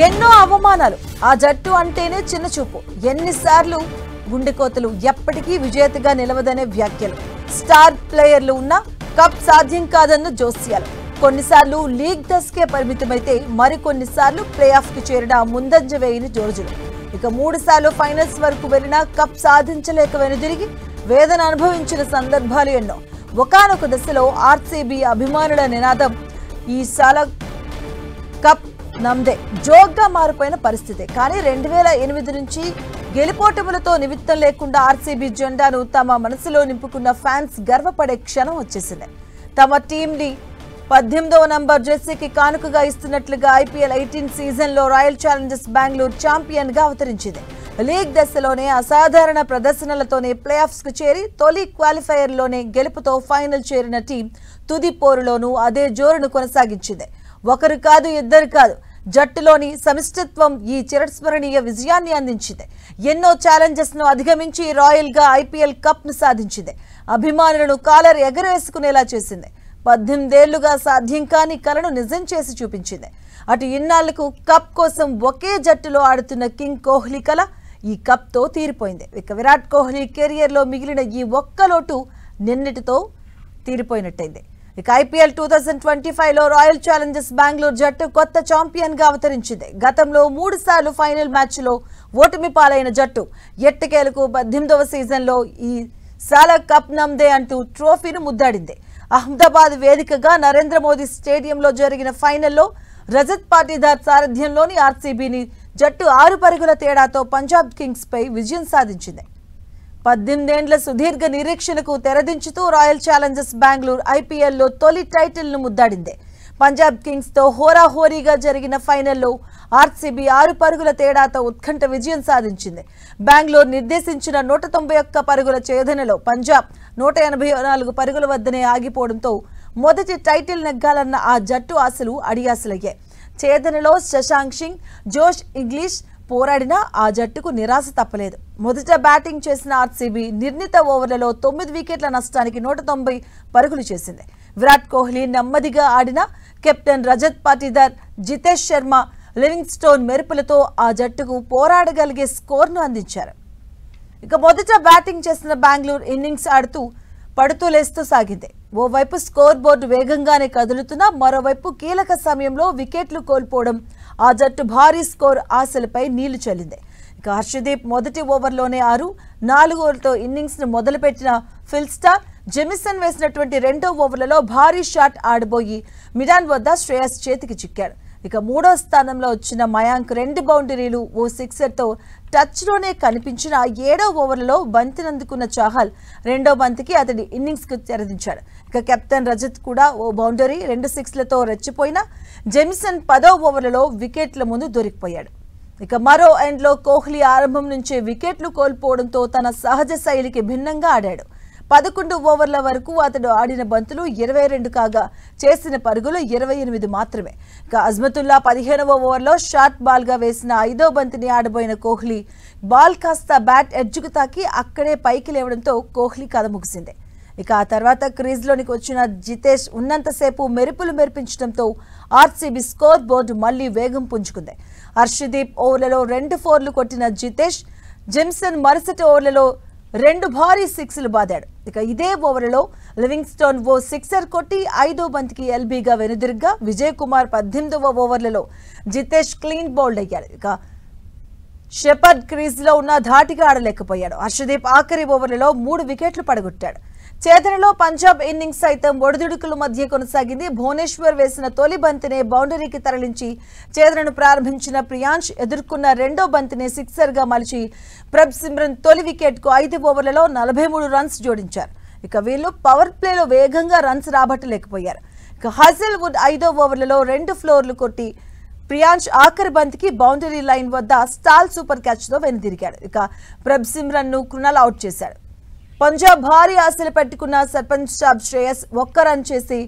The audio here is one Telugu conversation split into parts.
ఎన్నో అవమానాలు, ఆ జట్టు అంటేనే చిన్న చూపు, ఎన్నిసార్లు గుండెకోతలు, ఎప్పటికీ విజేతగా నిలవదనే వ్యాఖ్యలు, స్టార్ ప్లేయర్లు ఉన్న కప్ సాధ్యం కాదన్న జోస్యాలు, కొన్నిసార్లు లీగ్ దశకే పరిమితమైతే మరికొన్నిసార్లు ప్లే ఆఫ్ కి చేరిన ముందంజ వేయని జోరుజులు. ఇక 3 సార్లు ఫైనల్స్ వరకు వెళ్లినా కప్ సాధించలేక వెనుదిరిగి వేదన అనుభవించిన సందర్భాలు ఎన్నో. ఒకానొక దశలో ఆర్సీబీ అభిమానుల నినాదం ఈ సాల కప్ నమ్దే జోక్గా మారిపోయిన పరిస్థితి. కానీ 2008 నుంచి గెలుపోటములతో నిమిత్తం లేకుండా ఆర్సీబీ జెండాను తమ మనసులో నింపుకున్న ఫ్యాన్స్ గర్వపడే క్షణం వచ్చేసింది. తమ టీంని 18వ నంబర్ జెర్సీకి కానుకగా ఇస్తున్నట్లుగా ఐపీఎల్ 18 సీజన్లో రాయల్ ఛాలెంజర్స్ బెంగళూరు ఛాంపియన్గా అవతరించింది. లీగ్ దశలోనే అసాధారణ ప్రదర్శనలతోనే ప్లే ఆఫ్స్కు చేరి తొలి క్వాలిఫైయర్లోనే గెలుపుతో ఫైనల్ చేరిన టీం తుది పోరులోనూ అదే జోరును కొనసాగించింది. ఒకరు కాదు, ఇద్దరు కాదు, జట్టులోని సమిష్టిత్వం ఈ చిరస్మరణీయ విజయాన్ని అందించింది. ఎన్నో ఛాలెంజెస్ ను అధిగమించి రాయల్ గా ఐపీఎల్ కప్ ను సాధించింది. అభిమానులను కాలర్ ఎగరేసుకునేలా చేసింది. 18 ఏళ్లుగా సాధ్యం కాని కలను నిజం చేసి చూపించింది. అటు ఇన్నాళ్లకు కప్ కోసం ఒకే జట్టులో ఆడుతున్న కింగ్ కోహ్లీ కల ఈ కప్ తో తీరిపోయింది. ఇక విరాట్ కోహ్లీ కెరియర్ లో మిగిలిన ఈ ఒక్క లోటు నిన్నటితో తీరిపోయినట్టయింది. ఇక ఐపీఎల్ 2025లో రాయల్ ఛాలెంజర్స్ బెంగళూరు జట్టు కొత్త ఛాంపియన్ గా అవతరించింది. గతంలో 3 సార్లు ఫైనల్ మ్యాచ్ లో ఓటమి పాలైన జట్టు ఎట్టకేలకు 18వ సీజన్లో ఈ సాల కప్ నమ్దే అంటూ ట్రోఫీని ముద్దాడింది. అహ్మదాబాద్ వేదికగా నరేంద్ర మోదీ స్టేడియంలో జరిగిన ఫైనల్లో రజత్ పాటీదార్ సారథ్యంలోని ఆర్సీబీని జట్టు 6 పరుగుల తేడాతో పంజాబ్ కింగ్స్ పై విజయం సాధించింది. 18 ఏండ్ల సుదీర్ఘ నిరీక్షణకు తెరదించుతూ రాయల్ ఛాలెంజర్స్ బెంగళూరు ఐపీఎల్లో తొలి టైటిల్ ను ముద్దాడింది. పంజాబ్ కింగ్స్ తో హోరాహోరీగా జరిగిన ఫైనల్లో ఆర్సీబీ 6 పరుగుల తేడాతో ఉత్కంఠ విజయం సాధించింది. బెంగళూరు నిర్దేశించిన 191 పరుగుల ఛేదనలో పంజాబ్ 184 పరుగుల వద్దనే ఆగిపోవడంతో మొదటి టైటిల్ నెగ్గాలన్న ఆ జట్టు ఆశలు అడియాసలయ్యాయి. ఛేదనలో శశాంక్ సింగ్, జోష్ ఇంగ్లీష్ పోరాడినా ఆ జట్టుకు నిరాశ తప్పలేదు. మొదట బ్యాటింగ్ చేసిన ఆర్సీబీ నిర్ణీత ఓవర్లలో 9 వికెట్ల నష్టానికి 190 పరుగులు చేసింది. విరాట్ కోహ్లీ నెమ్మదిగా ఆడిన కెప్టెన్ రజత్ పాటీదార్, జితేష్ శర్మ, లివింగ్స్టోన్ మెరుపులతో ఆ జట్టుకు పోరాడగలిగే స్కోర్ను అందించారు. ఇక మొదట బ్యాటింగ్ చేసిన బెంగళూరు ఇన్నింగ్స్ ఆడుతూ పడుతూ లేస్తూ సాగింది. ఓవైపు స్కోర్ బోర్డు వేగంగానే కదులుతున్నా మరోవైపు కీలక సమయంలో వికెట్లు కోల్పోవడం ఆ జట్టు భారీ స్కోర్ ఆశలపై నీళ్లు చల్లింది. ఇక హర్షదీప్ మొదటి ఓవర్లోనే 4 ఇన్నింగ్స్ ను మొదలుపెట్టిన ఫిల్ స్టార్ జెమిసన్ వేసినటువంటి 2వ ఓవర్లలో భారీ షాట్ ఆడబోయి మిడాన్ వద్ద శ్రేయస్ చేతికి చిక్కాడు. ఇక 3వ స్థానంలో వచ్చిన మయాంక్ 2 బౌండరీలు, ఓ సిక్సర్తో టచ్లోనే కనిపించిన 7వ ఓవర్లలో బంతినందుకున్న చాహల్ 2వ బంతికి అతడి ఇన్నింగ్స్కు తెరదించాడు. ఇక కెప్టెన్ రజత్ కూడా ఓ బౌండరీ, 2 సిక్స్లతో రెచ్చిపోయిన జెమిసన్ 10వ ఓవర్లలో వికెట్ల ముందు దొరికిపోయాడు. ఇక మరో ఎండ్లో కోహ్లీ ఆరంభం నుంచే వికెట్లు కోల్పోవడంతో తన సహజ శైలికి భిన్నంగా ఆడాడు. 11 ఓవర్ల వరకు అతడు ఆడిన బంతులు 22 కాగా చేసిన పరుగులు 28 మాత్రమే. ఇక అజ్మతుల్లా 15వ ఓవర్లో షార్ట్ బాల్ గా వేసిన 5వ బంతిని ఆడబోయిన కోహ్లీ బాల్ కాస్త బ్యాట్ ఎడ్జ్కు తాకి అక్కడే పైకి లేవడంతో కోహ్లీ కథ ముగిసింది. ఇక ఆ తర్వాత క్రీజ్లోనికి వచ్చిన జితేష్ ఉన్నంతసేపు మెరుపులు మెరిపించడంతో ఆర్సీబీ స్కోర్ బోర్డు మళ్లీ వేగం పుంజుకుంది. హర్షదీప్ ఓవర్లలో 2 ఫోర్లు కొట్టిన జితేష్, జెమిసన్ మరుసటి ఓవర్లలో 2 భారీ సిక్స్లు బాదాడు. ఇక ఇదే ఓవర్లో లివింగ్స్టోన్ ఓ సిక్సర్ కొట్టి 5వ బంతికి ఎల్బీగా వెనుదిరిగ్గా విజయ్ కుమార్ 18వ ఓవర్లలో జితేష్ క్లీన్ బౌల్డ్ అయ్యాడు. ఇక షెపర్డ్ క్రీజ్ లో ఉన్న ధాటిగా ఆడలేకపోయాడు. హర్షదీప్ ఆఖరి ఓవర్లలో 3 వికెట్లు పడగొట్టాడు. ఛేదనలో పంజాబ్ ఇన్నింగ్స్ సైతం ఒడిదుడుకుల మధ్య కొనసాగింది. భువనేశ్వర్ వేసిన తొలి బంతినే బౌండరీకి తరలించి ఛేదనను ప్రారంభించిన ప్రియాంష్ ఎదుర్కొన్న 2వ బంతిని సిక్సర్ గా మలిచి ప్రభ్ సిమ్రన్ తొలి వికెట్ కు 5 ఓవర్లలో 43 రన్స్ జోడించారు. ఇక వీళ్ళు పవర్ ప్లేలో వేగంగా రన్స్ రాబట్టలేకపోయారు. ఇక హజల్వుడ్ 5వ ఓవర్లలో 2 ఫ్లోర్లు కొట్టి ప్రియాంష్ ఆఖరి బంతికి బౌండరీ లైన్ వద్ద స్టాల్ సూపర్ క్యాచ్ తో వెనుదిరిగాడు. ఇక ప్రభ్ సిమ్రన్ ను కృణాల్ అవుట్ చేశాడు. పంజాబ్ భారీ ఆశలు పెట్టుకున్న సర్పంచ్ షాబ్ శ్రేయస్ 1 రన్ చేసి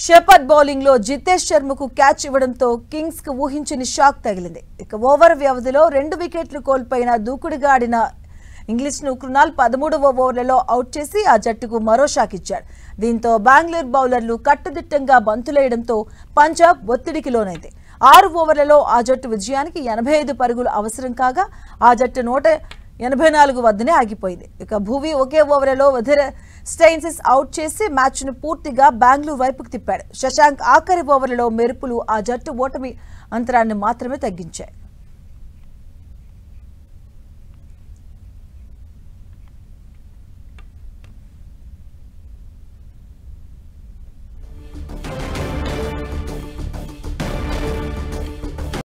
షెపర్డ్ బౌలింగ్ లో జితేష్ శర్మకు క్యాచ్ ఇవ్వడంతో కింగ్స్ కు ఊహించని షాక్ తగిలింది. ఇక ఓవర్ వ్యవధిలో 2 వికెట్లు కోల్పోయిన దూకుడుగా ఆడిన ఇంగ్లీష్ ను కృణాల్ 13వ ఓవర్లలో అవుట్ చేసి ఆ జట్టుకు మరో షాక్ ఇచ్చాడు. దీంతో బెంగళూరు బౌలర్లు కట్టుదిట్టంగా బంతులేయడంతో పంజాబ్ ఒత్తిడికి లోనైంది. 6 ఓవర్లలో ఆ జట్టు విజయానికి 85 పరుగులు అవసరం కాగా ఆ జట్టు 184 వద్దనే ఆగిపోయింది. ఇక భువి ఒకే ఓవర్లో స్టెయిన్సిస్ అవుట్ చేసి మ్యాచ్ను పూర్తిగా బెంగళూరు వైపుకు తిప్పాడు. శశాంక్ ఆఖరి ఓవర్లలో మెరుపులు ఆ జట్టు ఓటమి అంతరాన్ని మాత్రమే తగ్గించాయి.